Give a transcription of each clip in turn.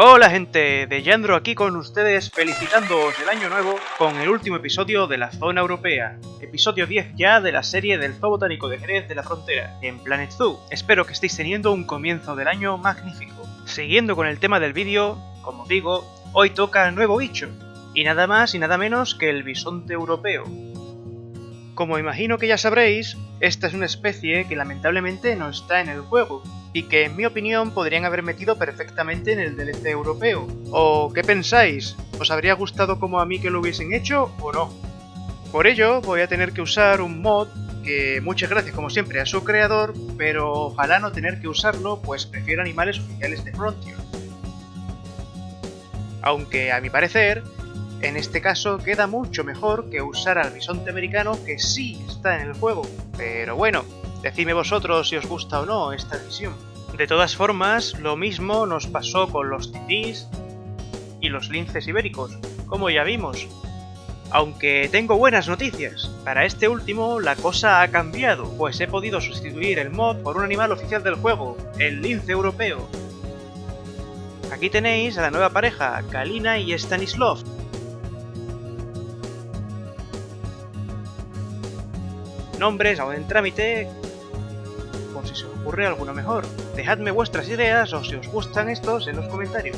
Hola gente, de Yandro aquí con ustedes felicitándoos el año nuevo con el último episodio de la Zona Europea, episodio 10 ya de la serie del Zoo Botánico de Jerez de la Frontera, en Planet Zoo. Espero que estéis teniendo un comienzo del año magnífico. Siguiendo con el tema del vídeo, como digo, hoy toca el nuevo bicho, y nada más y nada menos que el bisonte europeo. Como imagino que ya sabréis, esta es una especie que lamentablemente no está en el juego, y que en mi opinión podrían haber metido perfectamente en el DLC europeo. ¿O qué pensáis? ¿Os habría gustado como a mí que lo hubiesen hecho o no? Por ello voy a tener que usar un mod que muchas gracias como siempre a su creador, pero ojalá no tener que usarlo, pues prefiero animales oficiales de Frontier. Aunque a mi parecer, en este caso queda mucho mejor que usar al bisonte americano que sí está en el juego. Pero bueno, decidme vosotros si os gusta o no esta decisión. De todas formas, lo mismo nos pasó con los titís y los linces ibéricos, como ya vimos. Aunque tengo buenas noticias, para este último la cosa ha cambiado, pues he podido sustituir el mod por un animal oficial del juego, el lince europeo. Aquí tenéis a la nueva pareja, Kalina y Stanislav. Nombres aún en trámite, por si se os ocurre alguno mejor. Dejadme vuestras ideas o si os gustan estos en los comentarios.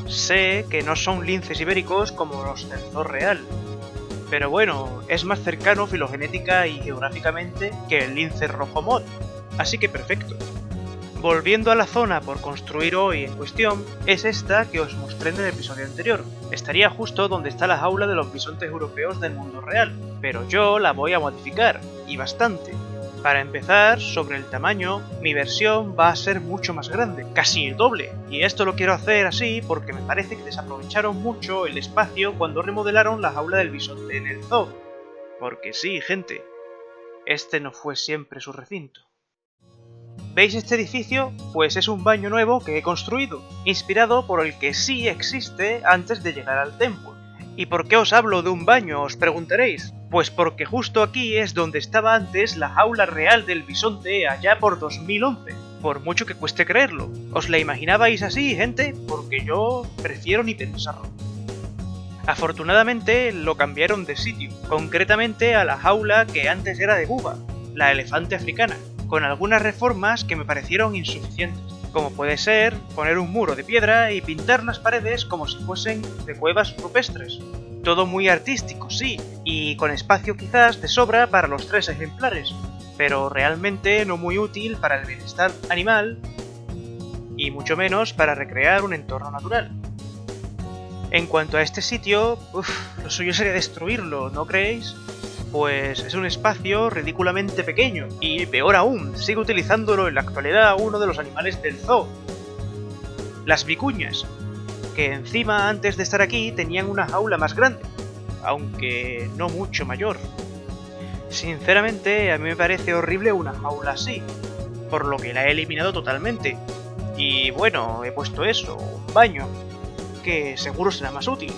Sé que no son linces ibéricos como los del zoo real, pero bueno, es más cercano filogenética y geográficamente que el lince rojo mod, así que perfecto. Volviendo a la zona por construir hoy en cuestión, es esta que os mostré en el episodio anterior. Estaría justo donde está la jaula de los bisontes europeos del mundo real, pero yo la voy a modificar, y bastante. Para empezar, sobre el tamaño, mi versión va a ser mucho más grande, casi el doble, y esto lo quiero hacer así porque me parece que desaprovecharon mucho el espacio cuando remodelaron la jaula del bisonte en el zoo. Porque sí, gente, este no fue siempre su recinto. ¿Veis este edificio? Pues es un baño nuevo que he construido, inspirado por el que sí existe antes de llegar al templo. ¿Y por qué os hablo de un baño? Os preguntaréis. Pues porque justo aquí es donde estaba antes la jaula real del bisonte allá por 2011. Por mucho que cueste creerlo. ¿Os la imaginabais así, gente? Porque yo prefiero ni pensarlo. Afortunadamente lo cambiaron de sitio, concretamente a la jaula que antes era de Buba, la elefante africana, con algunas reformas que me parecieron insuficientes, como puede ser poner un muro de piedra y pintar las paredes como si fuesen de cuevas rupestres. Todo muy artístico, sí, y con espacio quizás de sobra para los 3 ejemplares, pero realmente no muy útil para el bienestar animal y mucho menos para recrear un entorno natural. En cuanto a este sitio, lo suyo sería destruirlo, ¿no creéis? Pues es un espacio ridículamente pequeño, y peor aún, sigue utilizándolo en la actualidad uno de los animales del zoo, las vicuñas, que encima antes de estar aquí tenían una jaula más grande, aunque no mucho mayor. Sinceramente, a mí me parece horrible una jaula así, por lo que la he eliminado totalmente, y bueno, he puesto eso, un baño, que seguro será más útil.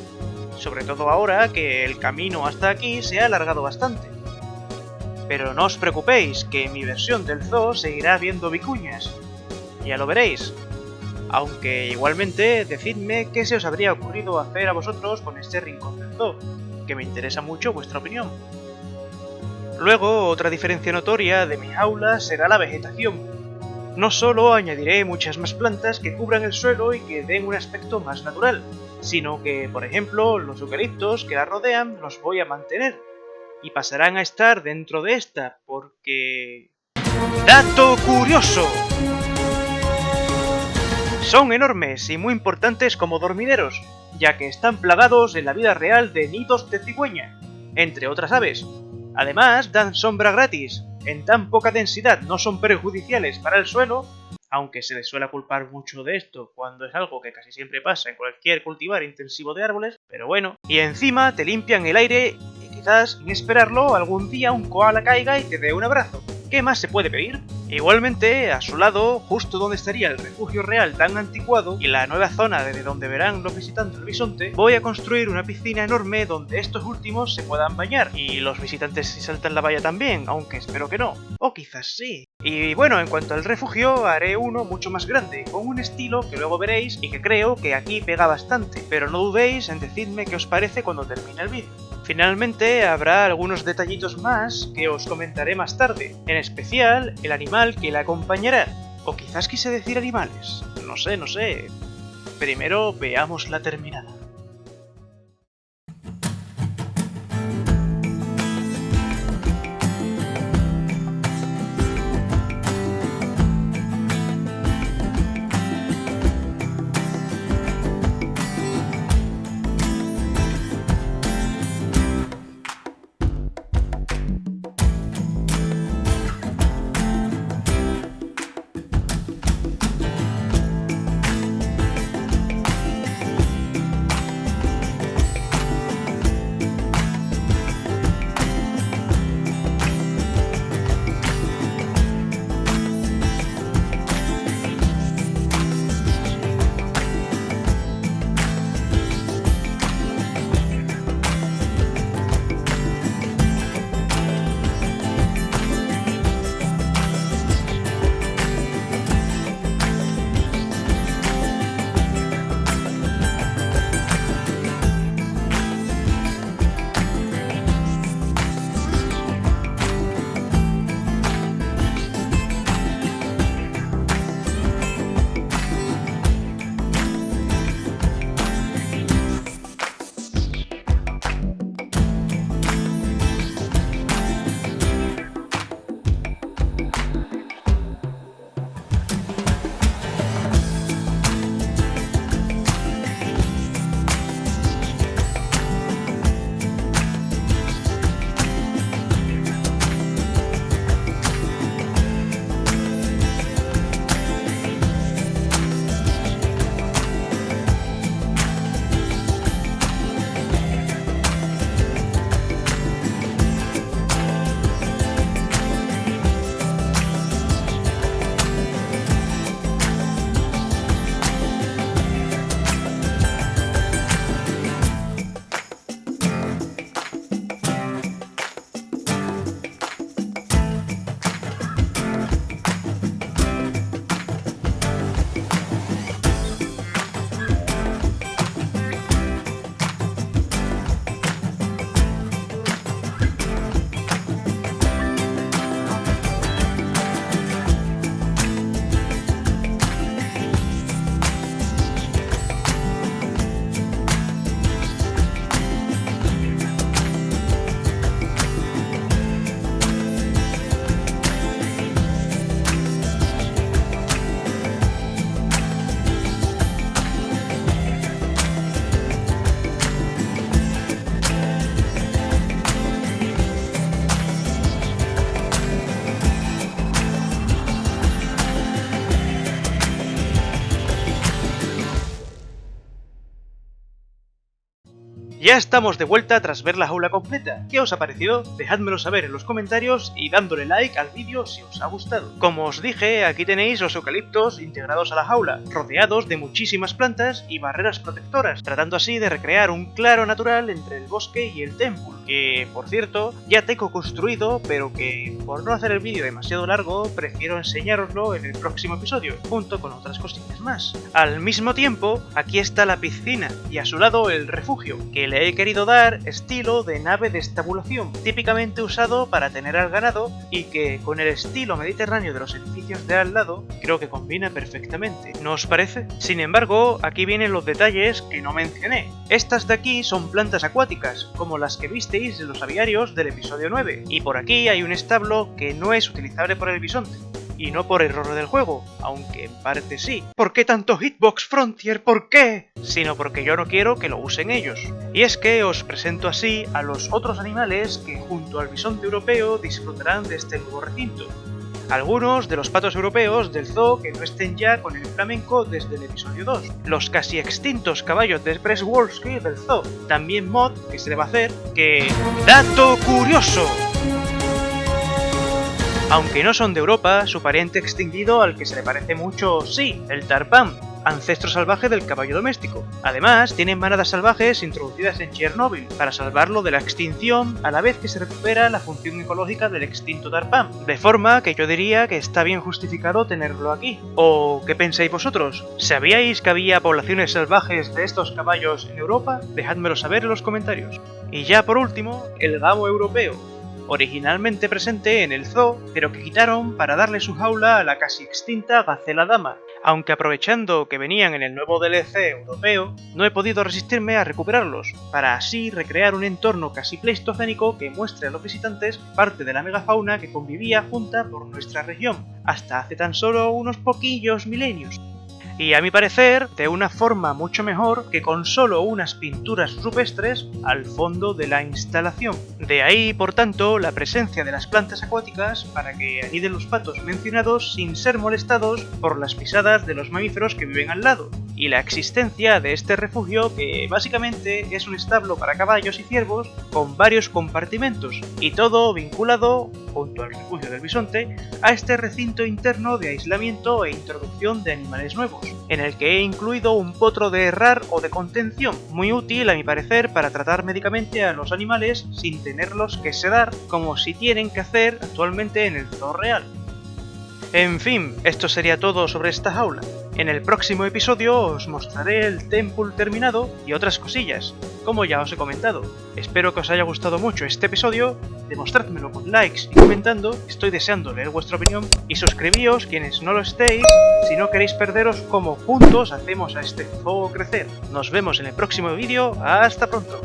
Sobre todo ahora que el camino hasta aquí se ha alargado bastante. Pero no os preocupéis, que en mi versión del zoo seguirá habiendo vicuñas. Ya lo veréis. Aunque igualmente decidme qué se os habría ocurrido hacer a vosotros con este rincón del zoo, que me interesa mucho vuestra opinión. Luego, otra diferencia notoria de mi jaula será la vegetación. No solo añadiré muchas más plantas que cubran el suelo y que den un aspecto más natural, sino que, por ejemplo, los eucaliptos que la rodean los voy a mantener, y pasarán a estar dentro de esta, porque... ¡Dato curioso! Son enormes y muy importantes como dormideros, ya que están plagados en la vida real de nidos de cigüeña, entre otras aves. Además, dan sombra gratis, en tan poca densidad no son perjudiciales para el suelo, aunque se les suele culpar mucho de esto cuando es algo que casi siempre pasa en cualquier cultivar intensivo de árboles, pero bueno. Y encima te limpian el aire y quizás, sin esperarlo, algún día un koala caiga y te dé un abrazo. ¿Qué más se puede pedir? Igualmente, a su lado, justo donde estaría el refugio real tan anticuado y la nueva zona desde donde verán los visitantes el bisonte, voy a construir una piscina enorme donde estos últimos se puedan bañar. Y los visitantes si saltan la valla también, aunque espero que no. O quizás sí. Y bueno, en cuanto al refugio, haré uno mucho más grande, con un estilo que luego veréis y que creo que aquí pega bastante. Pero no dudéis en decidme qué os parece cuando termine el vídeo. Finalmente habrá algunos detallitos más que os comentaré más tarde, en especial el animal que la acompañará. O quizás quise decir animales, no sé. Primero veamos la terminada. Ya estamos de vuelta tras ver la jaula completa. ¿Qué os ha parecido? Dejádmelo saber en los comentarios y dándole like al vídeo si os ha gustado. Como os dije, aquí tenéis los eucaliptos integrados a la jaula, rodeados de muchísimas plantas y barreras protectoras, tratando así de recrear un claro natural entre el bosque y el templo, que, por cierto, ya tengo construido, pero que, por no hacer el vídeo demasiado largo, prefiero enseñároslo en el próximo episodio, junto con otras cosillas más. Al mismo tiempo, aquí está la piscina, y a su lado el refugio, que le he querido dar estilo de nave de estabulación, típicamente usado para tener al ganado y que, con el estilo mediterráneo de los edificios de al lado, creo que combina perfectamente. ¿No os parece? Sin embargo, aquí vienen los detalles que no mencioné. Estas de aquí son plantas acuáticas, como las que visteis en los aviarios del episodio 9, y por aquí hay un establo que no es utilizable por el bisonte. Y no por error del juego, aunque en parte sí. ¿Por qué tanto Hitbox Frontier? ¿Por qué? Sino porque yo no quiero que lo usen ellos. Y es que os presento así a los otros animales que junto al bisonte europeo disfrutarán de este nuevo recinto. Algunos de los patos europeos del zoo que no estén ya con el flamenco desde el episodio 2. Los casi extintos caballos de Przeworski del zoo. También mod, que se le va a hacer, que... ¡Dato curioso! Aunque no son de Europa, su pariente extinguido al que se le parece mucho, sí, el tarpán, ancestro salvaje del caballo doméstico. Además, tienen manadas salvajes introducidas en Chernóbil para salvarlo de la extinción, a la vez que se recupera la función ecológica del extinto tarpán. De forma que yo diría que está bien justificado tenerlo aquí. ¿O qué pensáis vosotros? ¿Sabíais que había poblaciones salvajes de estos caballos en Europa? Dejádmelo saber en los comentarios. Y ya por último, el gamo europeo, originalmente presente en el zoo, pero que quitaron para darle su jaula a la casi extinta gacela dama. Aunque aprovechando que venían en el nuevo DLC europeo, no he podido resistirme a recuperarlos, para así recrear un entorno casi pleistocénico que muestre a los visitantes parte de la megafauna que convivía junta por nuestra región, hasta hace tan solo unos poquillos milenios. Y a mi parecer, de una forma mucho mejor que con solo unas pinturas rupestres al fondo de la instalación. De ahí, por tanto, la presencia de las plantas acuáticas para que aniden los patos mencionados sin ser molestados por las pisadas de los mamíferos que viven al lado, y la existencia de este refugio que básicamente es un establo para caballos y ciervos con varios compartimentos, y todo vinculado, junto al refugio del bisonte, a este recinto interno de aislamiento e introducción de animales nuevos, en el que he incluido un potro de herrar o de contención, muy útil a mi parecer para tratar médicamente a los animales sin tenerlos que sedar como si tienen que hacer actualmente en el zoo real. En fin, esto sería todo sobre esta jaula. En el próximo episodio os mostraré el temple terminado y otras cosillas, como ya os he comentado. Espero que os haya gustado mucho este episodio, demostrádmelo con likes y comentando, estoy deseando leer vuestra opinión, y suscribíos quienes no lo estéis si no queréis perderos cómo juntos hacemos a este zoo crecer. Nos vemos en el próximo vídeo, hasta pronto.